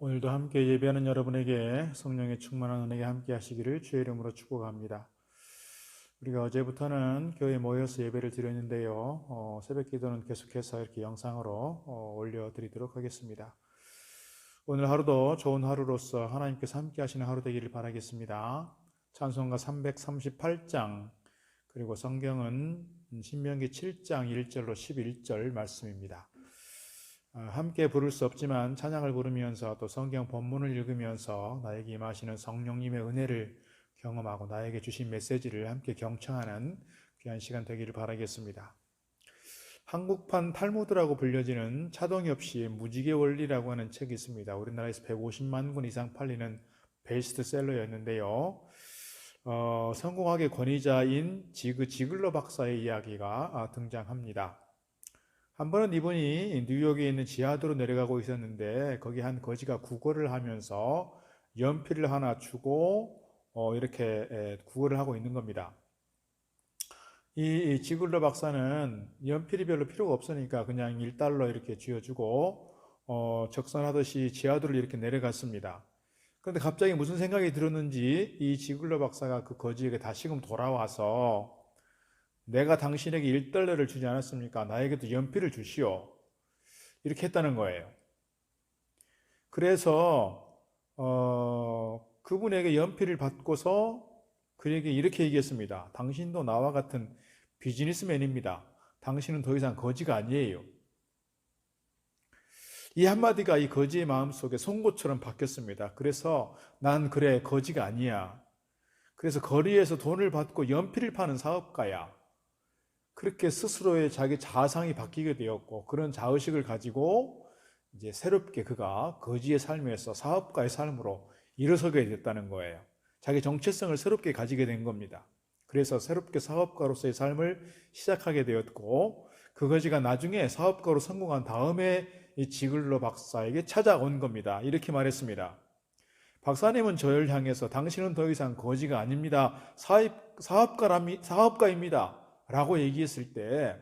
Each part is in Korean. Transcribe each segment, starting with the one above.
오늘도 함께 예배하는 여러분에게 성령의 충만한 은혜가 함께 하시기를 주의 이름으로 축복합니다. 우리가 어제부터는 교회에 모여서 예배를 드렸는데요. 새벽 기도는 계속해서 이렇게 영상으로 올려드리도록 하겠습니다. 오늘 하루도 좋은 하루로서 하나님께서 함께 하시는 하루 되기를 바라겠습니다. 찬송가 338장 그리고 성경은 신명기 7장 1절로 11절 말씀입니다. 함께 부를 수 없지만 찬양을 부르면서 또 성경 본문을 읽으면서 나에게 임하시는 성령님의 은혜를 경험하고 나에게 주신 메시지를 함께 경청하는 귀한 시간 되기를 바라겠습니다. 한국판 탈무드라고 불려지는 차동엽 씨의 무지개 원리라고 하는 책이 있습니다. 우리나라에서 150만 권 이상 팔리는 베스트셀러였는데요. 성공학의 권위자인 지글러 박사의 이야기가 등장합니다. 한 번은 이분이 뉴욕에 있는 지하도로 내려가고 있었는데 거기 한 거지가 구걸을 하면서 연필을 하나 주고 이렇게 구걸을 하고 있는 겁니다. 이 지글러 박사는 연필이 별로 필요가 없으니까 그냥 $1 이렇게 쥐어주고 적선하듯이 지하도를 이렇게 내려갔습니다. 그런데 갑자기 무슨 생각이 들었는지 이 지글러 박사가 그 거지에게 다시금 돌아와서 내가 당신에게 $1를 주지 않았습니까? 나에게도 연필을 주시오. 이렇게 했다는 거예요. 그래서 그분에게 연필을 받고서 그에게 이렇게 얘기했습니다. 당신도 나와 같은 비즈니스맨입니다. 당신은 더 이상 거지가 아니에요. 이 한마디가 이 거지의 마음속에 송곳처럼 바뀌었습니다. 그래서 난 그래 거지가 아니야. 그래서 거리에서 돈을 받고 연필을 파는 사업가야. 그렇게 스스로의 자기 자아상이 바뀌게 되었고 그런 자의식을 가지고 이제 새롭게 그가 거지의 삶에서 사업가의 삶으로 일어서게 됐다는 거예요. 자기 정체성을 새롭게 가지게 된 겁니다. 그래서 새롭게 사업가로서의 삶을 시작하게 되었고 그 거지가 나중에 사업가로 성공한 다음에 이 지글러 박사에게 찾아온 겁니다. 이렇게 말했습니다. 박사님은 저를 향해서 당신은 더 이상 거지가 아닙니다. 사업가입니다. 라고 얘기했을 때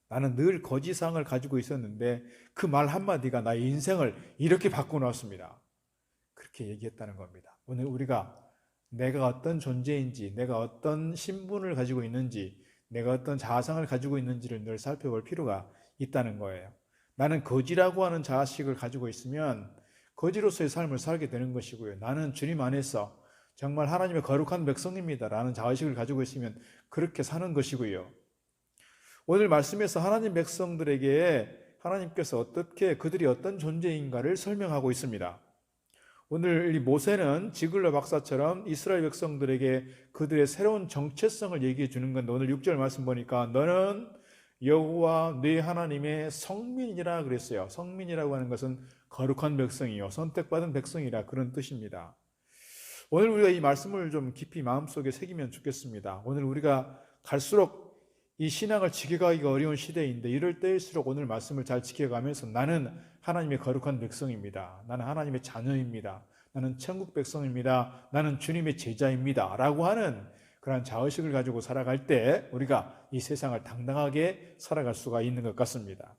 나는 늘 거지상을 가지고 있었는데 그 말 한마디가 나의 인생을 이렇게 바꿔놓았습니다. 그렇게 얘기했다는 겁니다. 오늘 우리가 내가 어떤 존재인지, 내가 어떤 신분을 가지고 있는지, 내가 어떤 자아상을 가지고 있는지를 늘 살펴볼 필요가 있다는 거예요. 나는 거지라고 하는 자아식을 가지고 있으면 거지로서의 삶을 살게 되는 것이고요. 나는 주님 안에서 정말 하나님의 거룩한 백성입니다 라는 자의식을 가지고 있으면 그렇게 사는 것이고요. 오늘 말씀에서 하나님 백성들에게 하나님께서 어떻게 그들이 어떤 존재인가를 설명하고 있습니다. 오늘 이 모세는 지글러 박사처럼 이스라엘 백성들에게 그들의 새로운 정체성을 얘기해 주는 건데 오늘 6절 말씀 보니까 너는 여호와 네 하나님의 성민이라 그랬어요. 성민이라고 하는 것은 거룩한 백성이요 선택받은 백성이라 그런 뜻입니다. 오늘 우리가 이 말씀을 좀 깊이 마음속에 새기면 좋겠습니다. 오늘 우리가 갈수록 이 신앙을 지켜가기가 어려운 시대인데 이럴 때일수록 오늘 말씀을 잘 지켜가면서 나는 하나님의 거룩한 백성입니다. 나는 하나님의 자녀입니다. 나는 천국 백성입니다. 나는 주님의 제자입니다. 라고 하는 그런 자의식을 가지고 살아갈 때 우리가 이 세상을 당당하게 살아갈 수가 있는 것 같습니다.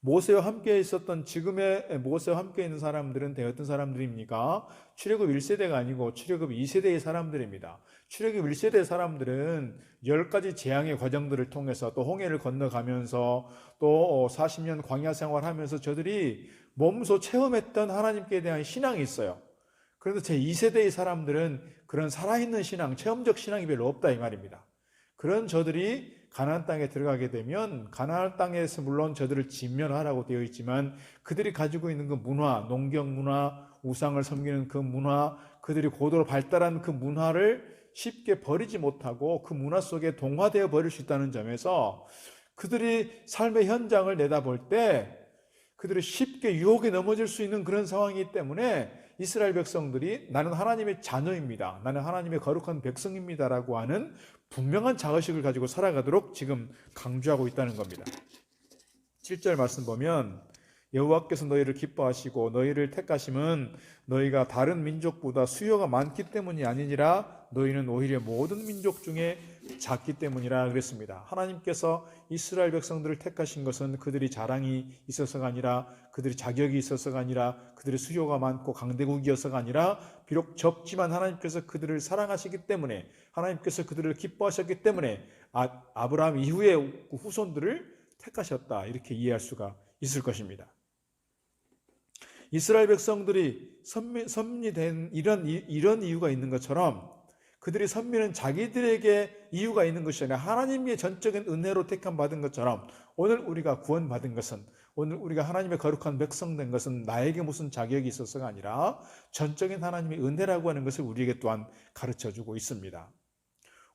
모세와 함께 있었던 지금의 모세와 함께 있는 사람들은 어떤 사람들입니까? 출애굽 1세대가 아니고 출애굽 2세대의 사람들입니다. 출애굽 1세대 사람들은 10가지 재앙의 과정들을 통해서 또 홍해를 건너가면서 또 40년 광야 생활하면서 저들이 몸소 체험했던 하나님께 대한 신앙이 있어요. 그런데 제 2세대의 사람들은 그런 살아있는 신앙, 체험적 신앙이 별로 없다 이 말입니다. 그런 저들이 가나안 땅에 들어가게 되면 가나안 땅에서 물론 저들을 진멸하라고 되어 있지만 그들이 가지고 있는 그 문화, 농경 문화, 우상을 섬기는 그 문화, 그들이 고도로 발달한 그 문화를 쉽게 버리지 못하고 그 문화 속에 동화되어 버릴 수 있다는 점에서 그들이 삶의 현장을 내다볼 때 그들이 쉽게 유혹에 넘어질 수 있는 그런 상황이기 때문에 이스라엘 백성들이 나는 하나님의 자녀입니다. 나는 하나님의 거룩한 백성입니다. 라고 하는 분명한 자의식을 가지고 살아가도록 지금 강조하고 있다는 겁니다. 7절 말씀 보면 여호와께서 너희를 기뻐하시고 너희를 택하심은 너희가 다른 민족보다 수요가 많기 때문이 아니니라 너희는 오히려 모든 민족 중에 작기 때문이라 그랬습니다. 하나님께서 이스라엘 백성들을 택하신 것은 그들이 자랑이 있어서가 아니라, 그들이 자격이 있어서가 아니라, 그들의 수요가 많고 강대국이어서가 아니라, 비록 적지만 하나님께서 그들을 사랑하시기 때문에, 하나님께서 그들을 기뻐하셨기 때문에 아브라함 이후의 후손들을 택하셨다, 이렇게 이해할 수가 있을 것입니다. 이스라엘 백성들이 선민된 이런 이유가 있는 것처럼, 그들이 선민은 자기들에게 이유가 있는 것이 아니라 하나님의 전적인 은혜로 택함 받은 것처럼, 오늘 우리가 구원받은 것은, 오늘 우리가 하나님의 거룩한 백성 된 것은 나에게 무슨 자격이 있어서가 아니라 전적인 하나님의 은혜라고 하는 것을 우리에게 또한 가르쳐주고 있습니다.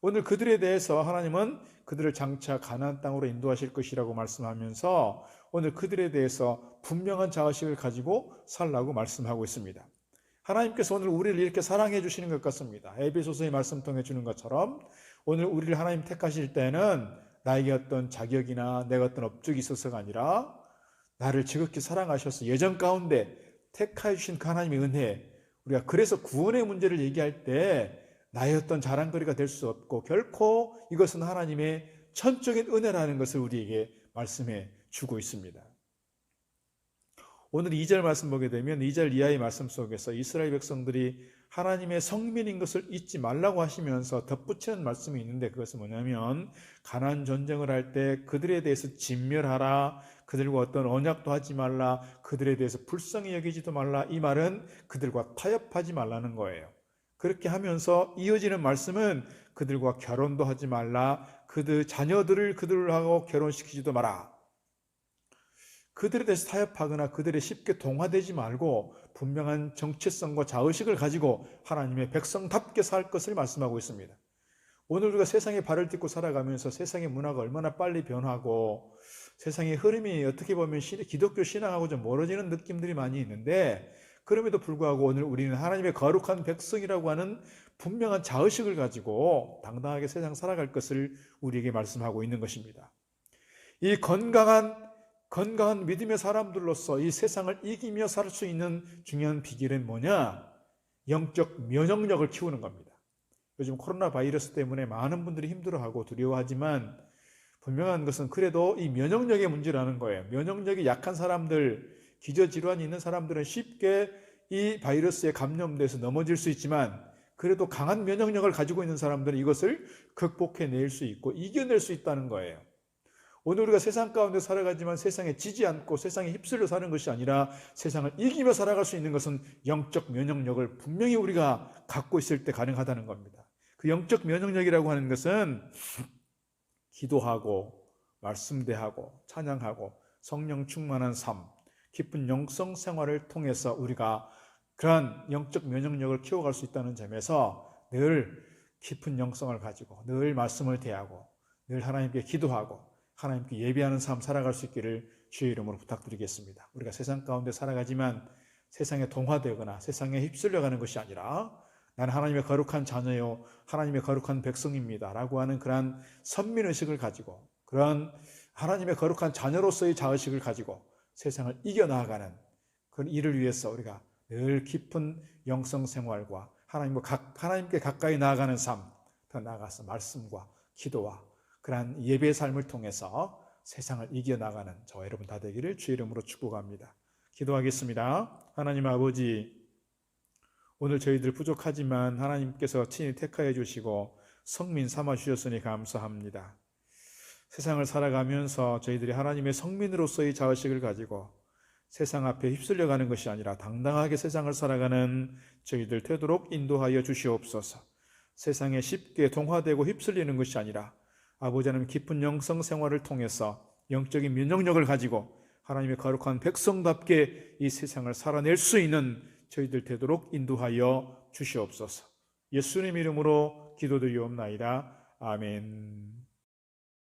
오늘 그들에 대해서 하나님은 그들을 장차 가나안 땅으로 인도하실 것이라고 말씀하면서 오늘 그들에 대해서 분명한 자의식을 가지고 살라고 말씀하고 있습니다. 하나님께서 오늘 우리를 이렇게 사랑해 주시는 것 같습니다. 에베소서의 말씀 통해 주는 것처럼 오늘 우리를 하나님 택하실 때는 나에게 어떤 자격이나 내가 어떤 업적이 있어서가 아니라 나를 지극히 사랑하셔서 예전 가운데 택하여 주신 그 하나님의 은혜, 우리가 그래서 구원의 문제를 얘기할 때 나의 어떤 자랑거리가 될 수 없고 결코 이것은 하나님의 천적인 은혜라는 것을 우리에게 말씀해 주고 있습니다. 오늘 2절 말씀 보게 되면 2절 이하의 말씀 속에서 이스라엘 백성들이 하나님의 성민인 것을 잊지 말라고 하시면서 덧붙이는 말씀이 있는데, 그것은 뭐냐면 가나안 전쟁을 할 때 그들에 대해서 진멸하라, 그들과 어떤 언약도 하지 말라, 그들에 대해서 불쌍히 여기지도 말라, 이 말은 그들과 타협하지 말라는 거예요. 그렇게 하면서 이어지는 말씀은 그들과 결혼도 하지 말라, 그들 자녀들을 그들하고 결혼시키지도 마라. 그들에 대해서 타협하거나 그들에 쉽게 동화되지 말고 분명한 정체성과 자의식을 가지고 하나님의 백성답게 살 것을 말씀하고 있습니다. 오늘 우리가 세상에 발을 딛고 살아가면서 세상의 문화가 얼마나 빨리 변하고 세상의 흐름이 어떻게 보면 기독교 신앙하고 좀 멀어지는 느낌들이 많이 있는데, 그럼에도 불구하고 오늘 우리는 하나님의 거룩한 백성이라고 하는 분명한 자의식을 가지고 당당하게 세상 살아갈 것을 우리에게 말씀하고 있는 것입니다. 이 건강한 믿음의 사람들로서 이 세상을 이기며 살 수 있는 중요한 비결은 뭐냐? 영적 면역력을 키우는 겁니다. 요즘 코로나 바이러스 때문에 많은 분들이 힘들어하고 두려워하지만 분명한 것은 그래도 이 면역력의 문제라는 거예요. 면역력이 약한 사람들, 기저질환이 있는 사람들은 쉽게 이 바이러스에 감염돼서 넘어질 수 있지만, 그래도 강한 면역력을 가지고 있는 사람들은 이것을 극복해낼 수 있고 이겨낼 수 있다는 거예요. 오늘 우리가 세상 가운데 살아가지만 세상에 지지 않고 세상에 휩쓸려 사는 것이 아니라 세상을 이기며 살아갈 수 있는 것은 영적 면역력을 분명히 우리가 갖고 있을 때 가능하다는 겁니다. 그 영적 면역력이라고 하는 것은 기도하고 말씀대하고 찬양하고 성령 충만한 삶, 깊은 영성 생활을 통해서 우리가 그러한 영적 면역력을 키워갈 수 있다는 점에서 늘 깊은 영성을 가지고 늘 말씀을 대하고 늘 하나님께 기도하고 하나님께 예배하는 삶 살아갈 수 있기를 주의 이름으로 부탁드리겠습니다. 우리가 세상 가운데 살아가지만 세상에 동화되거나 세상에 휩쓸려가는 것이 아니라 나는 하나님의 거룩한 자녀요 하나님의 거룩한 백성입니다 라고 하는 그러한 선민의식을 가지고 그런 하나님의 거룩한 자녀로서의 자의식을 가지고 세상을 이겨나가는 그런 일을 위해서 우리가 늘 깊은 영성생활과 하나님께 가까이 나아가는 삶, 더 나아가서 말씀과 기도와 그러한 예배의 삶을 통해서 세상을 이겨나가는 저와 여러분 다 되기를 주의 이름으로 축복합니다. 기도하겠습니다. 하나님 아버지, 오늘 저희들 부족하지만 하나님께서 친히 택하여 주시고 성민 삼아 주셨으니 감사합니다. 세상을 살아가면서 저희들이 하나님의 성민으로서의 자의식을 가지고 세상 앞에 휩쓸려가는 것이 아니라 당당하게 세상을 살아가는 저희들 되도록 인도하여 주시옵소서. 세상에 쉽게 동화되고 휩쓸리는 것이 아니라 아버지 하나님 깊은 영성 생활을 통해서 영적인 면역력을 가지고 하나님의 거룩한 백성답게 이 세상을 살아낼 수 있는 저희들 되도록 인도하여 주시옵소서. 예수님 이름으로 기도드리옵나이다. 아멘.